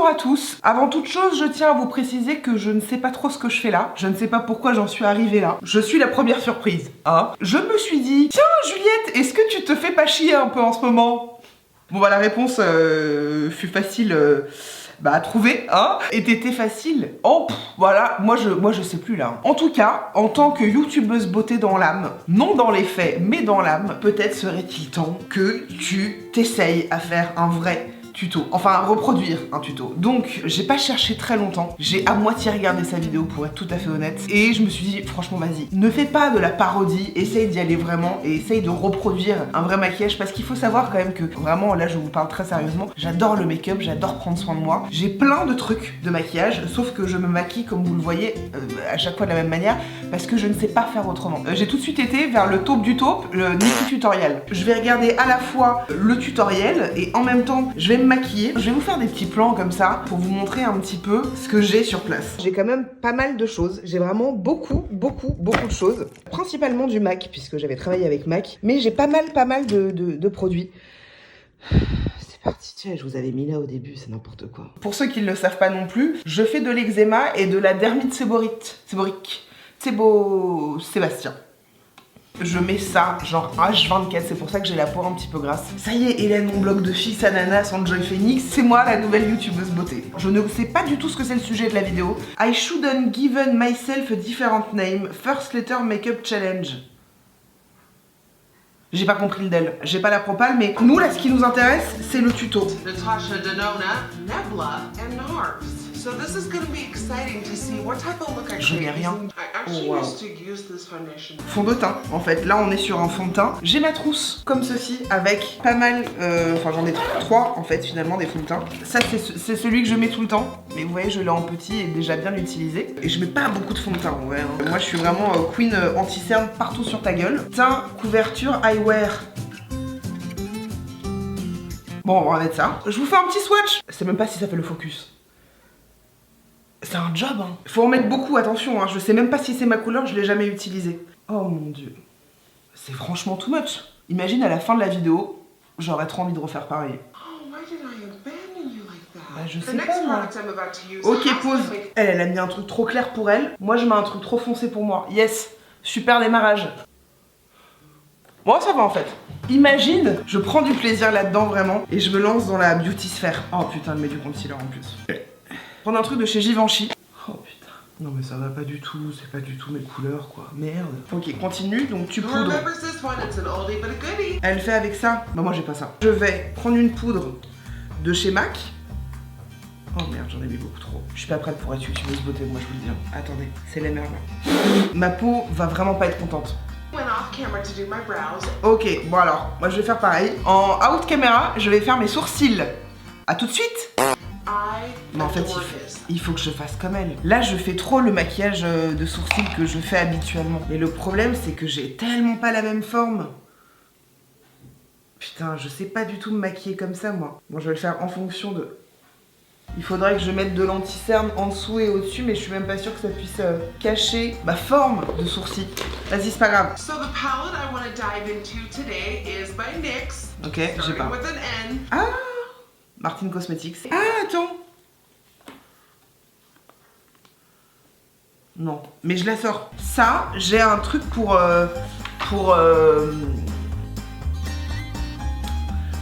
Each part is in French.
Bonjour à tous. Avant toute chose, je tiens à vous préciser que je ne sais pas trop ce que je fais là. Je ne sais pas pourquoi j'en suis arrivée là. Je suis la première surprise. Hein? Je me suis dit, tiens Juliette, est-ce que tu te fais pas chier un peu en ce moment? Bon bah la réponse fut facile à trouver, hein, était facile. Oh, voilà, moi je sais plus là. En tout cas, en tant que youtubeuse beauté dans l'âme, non dans les faits, mais dans l'âme, peut-être serait-il temps que tu t'essayes à faire un vrai tuto, enfin à reproduire un tuto. Donc j'ai pas cherché très longtemps, j'ai à moitié regardé sa vidéo pour être tout à fait honnête, et je me suis dit franchement vas-y, ne fais pas de la parodie, essaye d'y aller vraiment et essaye de reproduire un vrai maquillage, parce qu'il faut savoir quand même que vraiment là je vous parle très sérieusement, j'adore le make-up, j'adore prendre soin de moi, j'ai plein de trucs de maquillage, sauf que je me maquille comme vous le voyez à chaque fois de la même manière, parce que je ne sais pas faire autrement. J'ai tout de suite été vers le taupe du taupe, le Nikki tutoriel. Je vais regarder à la fois le tutoriel et en même temps je vais me maquiller. Je vais vous faire des petits plans comme ça pour vous montrer un petit peu ce que j'ai sur place. J'ai quand même pas mal de choses. J'ai vraiment beaucoup de choses. Principalement du MAC, puisque j'avais travaillé avec MAC. Mais j'ai pas mal de produits. C'est parti, tiens, je vous avais mis là au début, c'est n'importe quoi. Pour ceux qui ne le savent pas non plus, je fais de l'eczéma et de la dermite séborique. Sébastien. Je mets ça genre H24, c'est pour ça que j'ai la peau un petit peu grasse. Ça y est, Hélène, mon blog de fils, Ananas, Enjoy Phoenix, c'est moi la nouvelle youtubeuse beauté. Je ne sais pas du tout ce que c'est le sujet de la vidéo. I shouldn't given myself a different name, first letter makeup challenge. J'ai pas compris le del, j'ai pas la propale, mais nous là ce qui nous intéresse, c'est le tuto. Natasha Denona, Nebula, and Nars. So this is going to be exciting to see what type of look I Je n'ai rien. I actually used to use this foundation. Fond de teint, en fait. Là, on est sur un fond de teint. J'ai ma trousse, comme ceci, avec pas mal... Enfin, j'en ai 3, en fait, finalement, des fonds de teint. Ça, c'est celui que je mets tout le temps. Mais vous voyez, je l'ai en petit et déjà bien utilisé. Et je mets pas beaucoup de fond de teint, ouais. Hein. Moi, je suis vraiment queen anti-cerne partout sur ta gueule. Teint, couverture, eyewear. Bon, on va mettre ça. Je vous fais un petit swatch. Je sais même pas si ça fait le focus. C'est un job, hein. Faut en mettre beaucoup, attention, hein. Je sais même pas si c'est ma couleur, je l'ai jamais utilisé. Oh mon dieu. C'est franchement too much. Imagine à la fin de la vidéo, j'aurais trop envie de refaire pareil. Bah, je sais pas, moi. Ok, pause. Elle a mis un truc trop clair pour elle. Moi, je mets un truc trop foncé pour moi. Yes. Super démarrage. Bon, ça va en fait. Imagine, je prends du plaisir là-dedans vraiment et je me lance dans la beauty sphère. Oh putain, elle met du concealer en plus. Prendre un truc de chez Givenchy. Oh putain. Non mais ça va pas du tout, c'est pas du tout mes couleurs quoi. Merde. Ok, continue, donc tu poudres. Elle fait avec ça. Bah moi j'ai pas ça. Je vais prendre une poudre de chez MAC. Oh merde, j'en ai mis beaucoup trop. Je suis pas prête pour être youtubeuse beauté, moi je vous le dis. Attendez, c'est la merde là. Ma peau va vraiment pas être contente. Ok, bon alors, moi je vais faire pareil. En out camera, je vais faire mes sourcils. A tout de suite. Mais en fait, il faut que je fasse comme elle. Là, je fais trop le maquillage de sourcils que je fais habituellement. Mais le problème, c'est que j'ai tellement pas la même forme. Putain, je sais pas du tout me maquiller comme ça, moi. Bon, je vais le faire en fonction de... Il faudrait que je mette de l'anti-cerne en dessous et au-dessus, mais je suis même pas sûre que ça puisse cacher ma forme de sourcil. Vas-y, c'est pas grave. Ok, j'ai pas. Ah, Martin Cosmetics. Ah, attends. Non, mais je la sors. Ça, j'ai un truc pour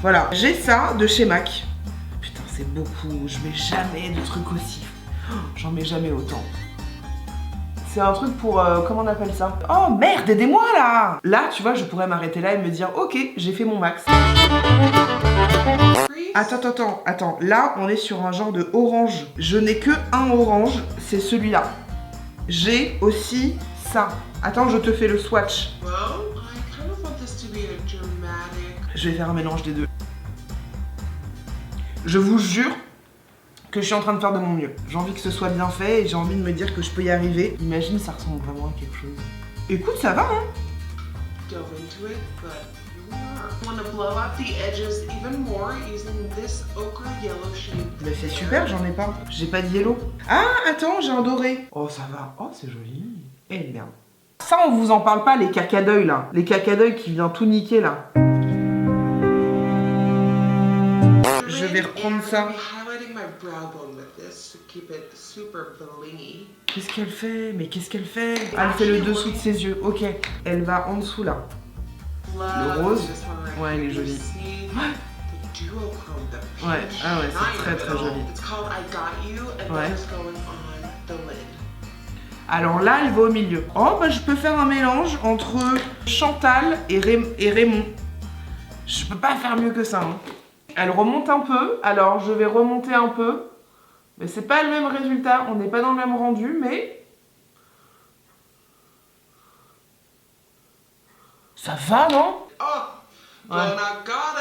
voilà, j'ai ça de chez MAC. Putain, c'est beaucoup. Je mets jamais de trucs aussi. Oh, j'en mets jamais autant. C'est un truc pour... comment on appelle ça? Oh merde, aidez-moi là! Là, tu vois, je pourrais m'arrêter là et me dire, ok, j'ai fait mon max. Attends. Là, on est sur un genre de orange. Je n'ai que un orange, c'est celui-là. J'ai aussi ça. Attends, je te fais le swatch. Je vais faire un mélange des deux. Je vous jure que je suis en train de faire de mon mieux. J'ai envie que ce soit bien fait et j'ai envie de me dire que je peux y arriver. Imagine, ça ressemble vraiment à quelque chose. Écoute, ça va, hein? Mais c'est super, j'en ai pas. J'ai pas de yellow. Ah, attends, j'ai un doré. Oh, ça va. Oh, c'est joli. Eh merde. Ça, on vous en parle pas, les caca d'œil là. Les caca d'œil qui vient tout niquer là. Je vais reprendre and ça. I'm highlighting my brow bone with this to keep it super blingy. Qu'est-ce qu'elle fait? Mais qu'est-ce qu'elle fait? Ah, elle fait le dessous de ses yeux. Ok. Elle va en dessous là. Love rose. this one right Ouais, elle est here. jolie. You see the duochrome, the Ouais, peach ah ouais, c'est shine très, of it très all. joli. It's called I Got You, and Ouais. that's going on the lid. Alors là, elle va au milieu. Oh, bah je peux faire un mélange entre Chantal et Raymond. Je peux pas faire mieux que ça. Hein. Elle remonte un peu, alors je vais remonter un peu. Mais c'est pas le même résultat, on n'est pas dans le même rendu, mais... Ça va, non? Oh, Ouais. well, I got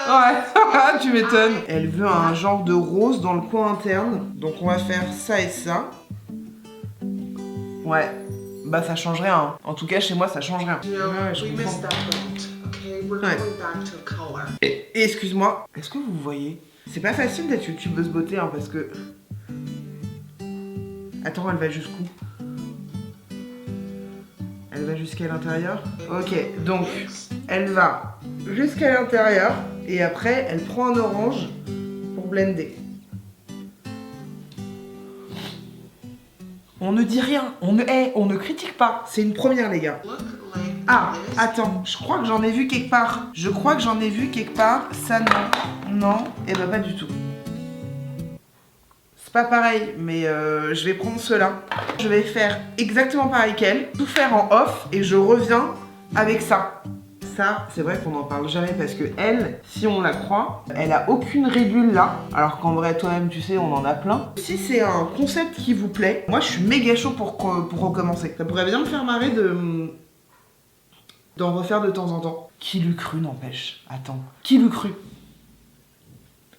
Ouais, tu m'étonnes. Elle veut un genre de rose dans le coin interne. Donc on va faire ça et ça. Ouais. Bah ça change rien. Hein. En tout cas chez moi ça change rien. You know, Ouais, je we comprends. missed that boat. Okay, we're Ouais. going back to color. Et excuse-moi, est-ce que vous voyez? C'est pas facile d'être youtubeuse beauté hein, parce que... Attends, elle va jusqu'où? Elle va jusqu'à l'intérieur? Ok, donc elle va jusqu'à l'intérieur et après elle prend un orange pour blender. On ne dit rien, on ne critique pas. C'est une première les gars. Look like Ah, this. attends, je crois que j'en ai vu quelque part. Ça, non. Non, et bah pas du tout. C'est pas pareil, mais je vais prendre cela. Je vais faire exactement pareil qu'elle, tout faire en off, et je reviens avec ça. Ça, c'est vrai qu'on n'en parle jamais parce que elle, si on la croit, elle a aucune régule là. Alors qu'en vrai, toi-même, tu sais, on en a plein. Si c'est un concept qui vous plaît, moi, je suis méga chaud pour recommencer. Ça pourrait bien me faire marrer d'en refaire de temps en temps. Qui l'eût cru, n'empêche. Attends, qui l'eût cru?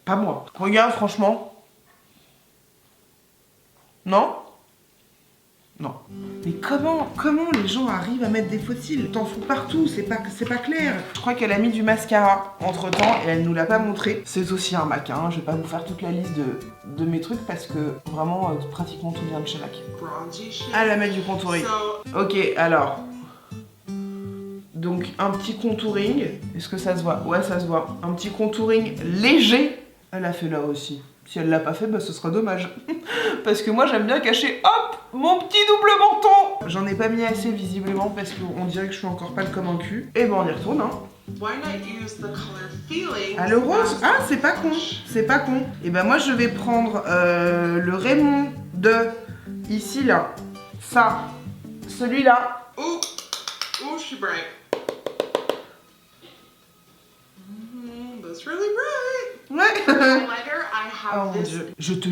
Pas moi. Regarde, franchement. Non? Non. Mais comment les gens arrivent à mettre des fossiles? T'en fous partout, c'est pas clair. Je crois qu'elle a mis du mascara entre temps et elle nous l'a pas montré. C'est aussi un MAC, hein. Je vais pas vous faire toute la liste de mes trucs parce que vraiment pratiquement tout vient de chez MAC. Bronzy shade. Elle a mis du contouring. So, Ok, alors. Donc un petit contouring. Est-ce que ça se voit? Ouais, ça se voit. Un petit contouring léger. Elle a fait là aussi. Si elle l'a pas fait, bah ce sera dommage. Parce que moi j'aime bien cacher, hop, mon petit double menton. J'en ai pas mis assez visiblement parce qu'on dirait que je suis encore pâle comme un cul. Et ben on y retourne hein. why not use the color feeling? Ah le rose? Ah c'est pas con, c'est pas con. Et ben moi je vais prendre le Raymond de ici là. Ça, celui-là. Ooh, ooh, she bright. That's really bright. Ouais. Highlighter, I Oh have mon this. dieu. Je te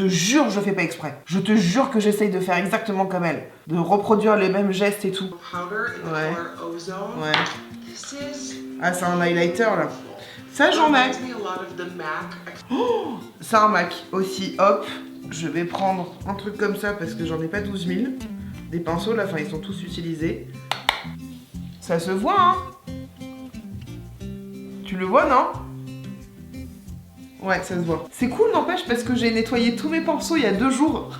jure, je fais pas exprès. Je te jure que j'essaye de faire exactement comme elle. De reproduire les mêmes gestes et tout. Powder in the Ouais. color ozone. Ouais. This is. Ah c'est un highlighter là. Ça j'en ai. Reminds me a lot of the MAC. C'est un MAC aussi. Hop. Je vais prendre un truc comme ça parce que j'en ai pas 12 000. Des pinceaux là, enfin ils sont tous utilisés. Ça se voit hein. Tu le vois non? Ouais, ça se voit. C'est cool, n'empêche, parce que j'ai nettoyé tous mes pinceaux il y a 2 jours.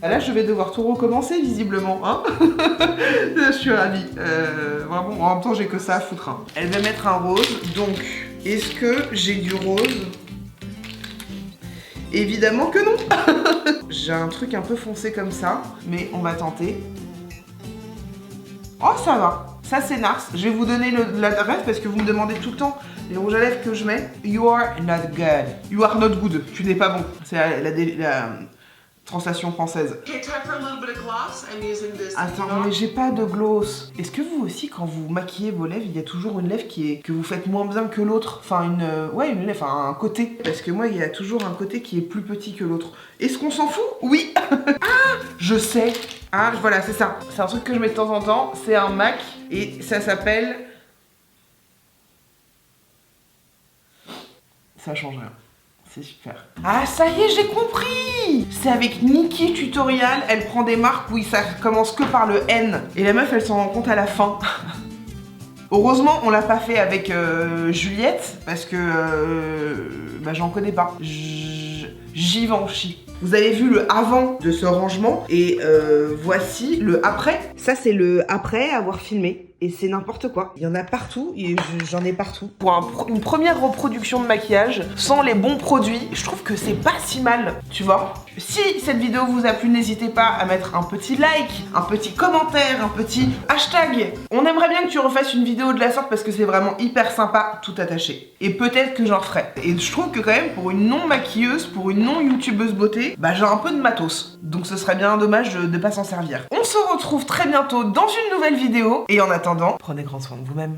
Là, je vais devoir tout recommencer, visiblement. Hein. Je suis ravie. Vraiment, en même temps, j'ai que ça à foutre. Hein. Elle va mettre un rose. Donc, est-ce que j'ai du rose? Évidemment que non. J'ai un truc un peu foncé comme ça, mais on va tenter. Oh, ça va. Ça, c'est Nars. Je vais vous donner l'adresse parce que vous me demandez tout le temps les rouges à lèvres que je mets. You are not good. You are not good. Tu n'es pas bon. C'est la translation française. Okay, time for a little bit of gloss. I'm using this. Attends, mais j'ai pas de gloss. Est-ce que vous aussi, quand vous maquillez vos lèvres, il y a toujours une lèvre que vous faites moins bien que l'autre? Enfin, une lèvre, enfin, un côté. Parce que moi, il y a toujours un côté qui est plus petit que l'autre. Est-ce qu'on s'en fout? Oui. Ah, je sais. Ah, voilà, c'est ça. C'est un truc que je mets de temps en temps. C'est un MAC et ça s'appelle... Ça change rien. C'est super. Ah, ça y est, j'ai compris! C'est avec Nikki Tutorial, elle prend des marques où ça commence que par le N. Et la meuf, elle s'en rend compte à la fin. Heureusement, on l'a pas fait avec Juliette, parce que bah, j'en connais pas. Givenchy. Vous avez vu le avant de ce rangement et voici le après. Ça c'est le après avoir filmé. Et c'est n'importe quoi. Il y en a partout, et j'en ai partout. Pour une première reproduction de maquillage, sans les bons produits, je trouve que c'est pas si mal, tu vois. Si cette vidéo vous a plu, n'hésitez pas à mettre un petit like, un petit commentaire, un petit hashtag. On aimerait bien que tu refasses une vidéo de la sorte parce que c'est vraiment hyper sympa, tout attaché. Et peut-être que j'en ferai. Et je trouve que quand même, pour une non-maquilleuse, pour une non-youtubeuse beauté, bah j'ai un peu de matos. Donc ce serait bien dommage de pas s'en servir. On se retrouve très bientôt dans une nouvelle vidéo. Et en attendant, prenez grand soin de vous-même.